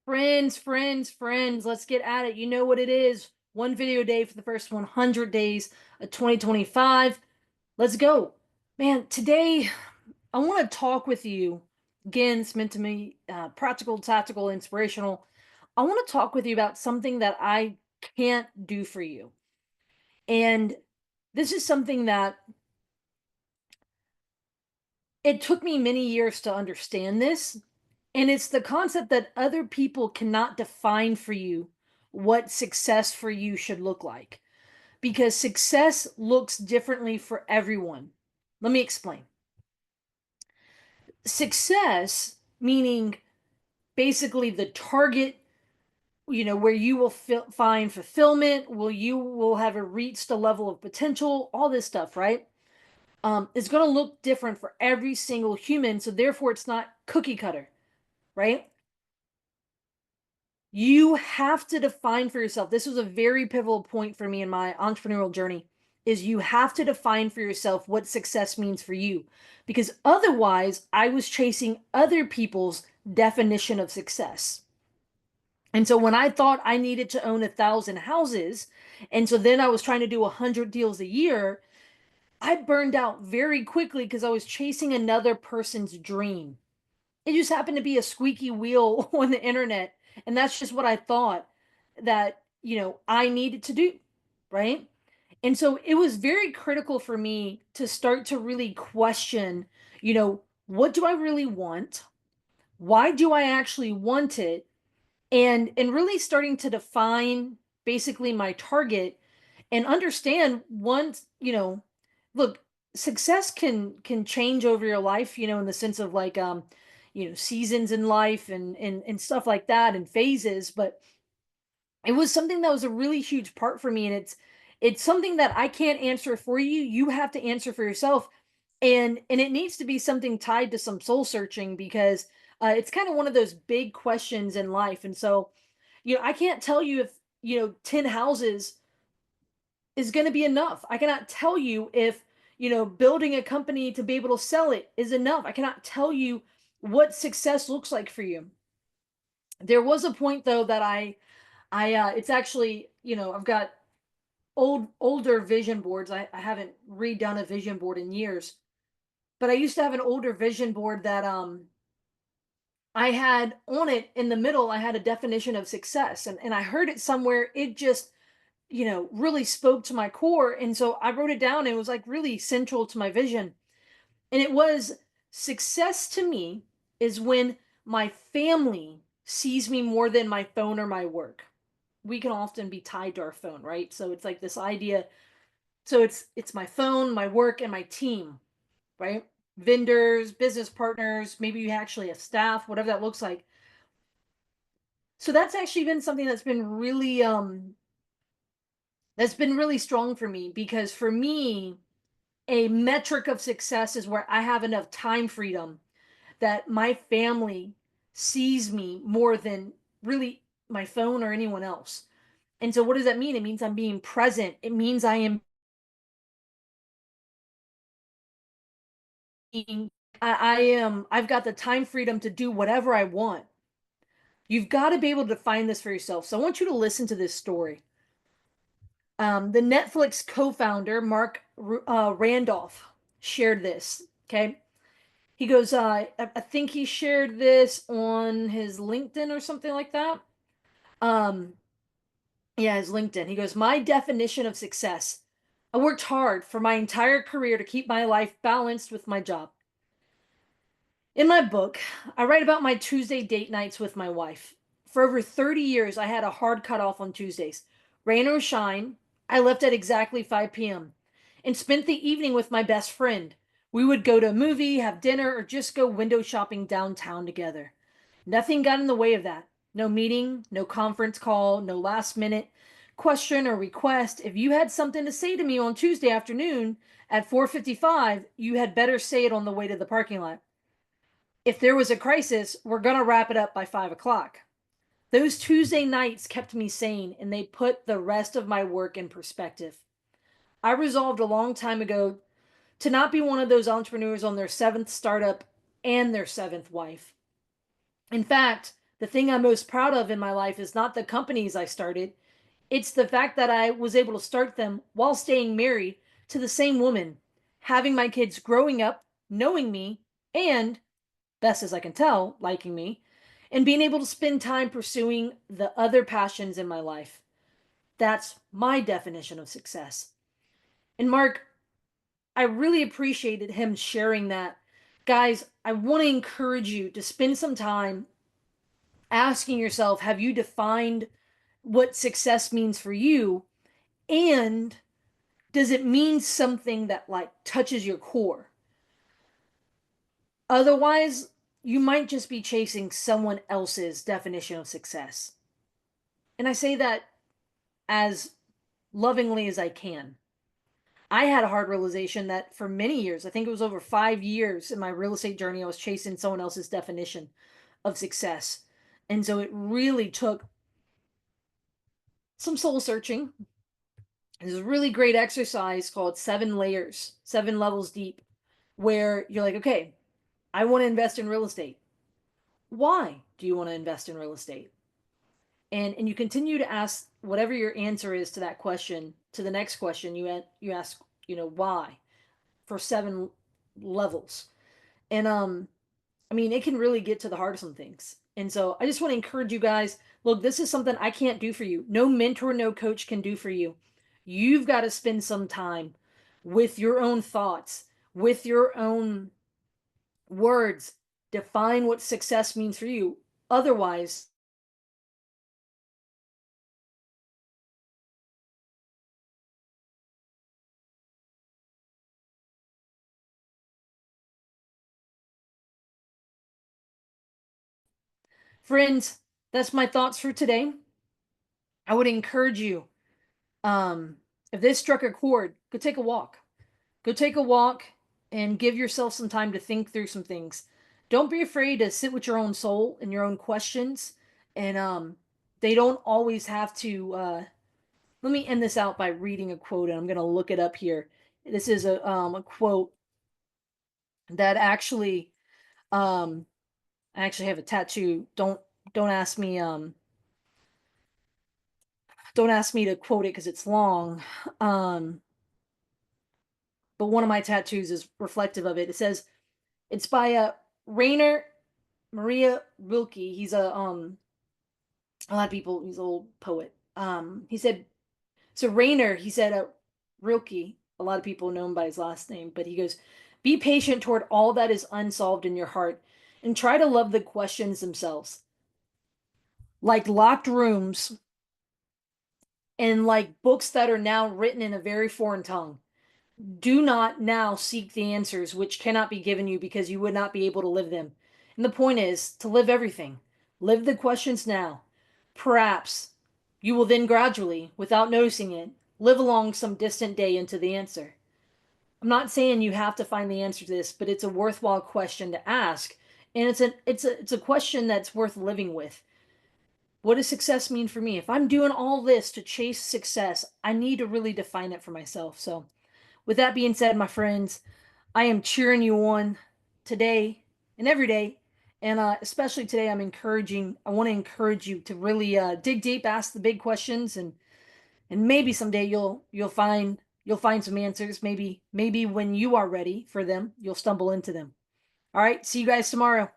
Friends, let's get at it. You know what it is. One video a day for the first 100 days of 2025. Let's go. Man, today I want to talk with you. Again, it's meant to be practical, tactical, inspirational. I want to talk with you about something that I can't do for you. And this is something that it took me many years to understand this. And it's the concept that other people cannot define for you what success for you should look like because success looks differently for everyone. Let me explain. Success, meaning basically the target, where you will find fulfillment, you will have reached a level of potential, all this stuff, right? Is going to look different for every single human. So therefore, it's not cookie cutter, right? You have to define for yourself. This was a very pivotal point for me in my entrepreneurial journey is you have to define for yourself what success means for you because otherwise I was chasing other people's definition of success. And so when I thought I needed to own 1,000 houses, and so then I was trying to do 100 deals a year, I burned out very quickly because I was chasing another person's dream. It just happened to be a squeaky wheel on the internet, and that's just what I thought that, I needed to do, right? And so it was very critical for me to start to really question, what do I really want? Why do I actually want it? And really starting to define basically my target and understand once, look, success can change over your life, in the sense of like seasons in life and stuff like that and phases, but it was something that was a really huge part for me, and it's something that I can't answer for you. You have to answer for yourself, and it needs to be something tied to some soul searching because it's kind of one of those big questions in life. And so, I can't tell you if 10 houses is going to be enough. I cannot tell you if, building a company to be able to sell it is enough. I cannot tell you what success looks like for you. There was a point though that it's actually, I've got older vision boards. I haven't redone a vision board in years, but I used to have an older vision board that I had on it in the middle, I had a definition of success, and I heard it somewhere. It just, really spoke to my core. And so I wrote it down. And it was like really central to my vision. And it was success to me is when my family sees me more than my phone or my work. We can often be tied to our phone, right? So it's like this idea. So it's my phone, my work, and my team, right? Vendors, business partners, maybe you actually have staff, whatever that looks like. So that's actually been something that's been really strong for me because for me, a metric of success is where I have enough time freedom that my family sees me more than really my phone or anyone else. And so what does that mean? It means I'm being present. It means I am being I am I've got the time freedom to do whatever I want. You've got to be able to define this for yourself. So I want you to listen to this story. The Netflix co-founder Mark Randolph shared this. Okay, he goes, I think he shared this on his LinkedIn or something like that. Um, yeah, his LinkedIn. He goes, my definition of success. I worked hard for my entire career to keep my life balanced with my job. In my book, I write about my Tuesday date nights with my wife. For over 30 years, I had a hard cutoff on Tuesdays. Rain or shine, I left at exactly 5 p.m. and spent the evening with my best friend. We would go to a movie, have dinner, or just go window shopping downtown together. Nothing got in the way of that. No meeting, no conference call, no last minute question or request. If you had something to say to me on Tuesday afternoon at 4:55, you had better say it on the way to the parking lot. If there was a crisis, we're going to wrap it up by 5 o'clock. Those Tuesday nights kept me sane and they put the rest of my work in perspective. I resolved a long time ago to not be one of those entrepreneurs on their seventh startup and their seventh wife. In fact, The thing I'm most proud of in my life is not the companies I started. It's the fact that I was able to start them while staying married to the same woman, having my kids growing up, knowing me, and, best as I can tell, liking me, and being able to spend time pursuing the other passions in my life. That's my definition of success. And Mark, I really appreciated him sharing that. Guys, I want to encourage you to spend some time asking yourself, have you defined what success means for you? And does it mean something that like touches your core? Otherwise, you might just be chasing someone else's definition of success. And I say that as lovingly as I can. I had a hard realization that for many years, I think it was over 5 years in my real estate journey, I was chasing someone else's definition of success. And so it really took some soul searching. There's a really great exercise called 7 layers, 7 levels deep, where you're like, okay, I want to invest in real estate. Why do you want to invest in real estate? And you continue to ask whatever your answer is to that question. To the next question, you ask, why, for 7 levels. And I mean, it can really get to the heart of some things. And so I just want to encourage you guys, look, this is something I can't do for you. No mentor, no coach can do for you. You've got to spend some time with your own thoughts, with your own words, define what success means for you. Otherwise, friends, that's my thoughts for today. I would encourage you, um, if this struck a chord, go take a walk. Go take a walk and give yourself some time to think through some things. Don't be afraid to sit with your own soul and your own questions. And they don't always have to. Let me end this out by reading a quote, and I'm going to look it up here. This is a quote that um, I actually have a tattoo. Don't ask me don't ask me to quote it because it's long. Um, but one of my tattoos is reflective of it. It says it's by Rainer Maria Rilke. He's a lot of people. He's an old poet. He said so. Rainer. He said Rilke. A lot of people know him by his last name, but he goes, "Be patient toward all that is unsolved in your heart, and try to love the questions themselves, like locked rooms and like books that are now written in a very foreign tongue. Do not now seek the answers which cannot be given you because you would not be able to live them. And the point is to live everything. Live the questions now. Perhaps you will then gradually, without noticing it, live along some distant day into the answer. I'm not saying you have to find the answer to this, but it's a worthwhile question to ask. And it's a question that's worth living with. What does success mean for me? If I'm doing all this to chase success, I need to really define it for myself. So with that being said, my friends, I am cheering you on today and every day. And especially today, I want to encourage you to really dig deep, ask the big questions, and maybe someday you'll find some answers. Maybe when you are ready for them, you'll stumble into them. All right, see you guys tomorrow.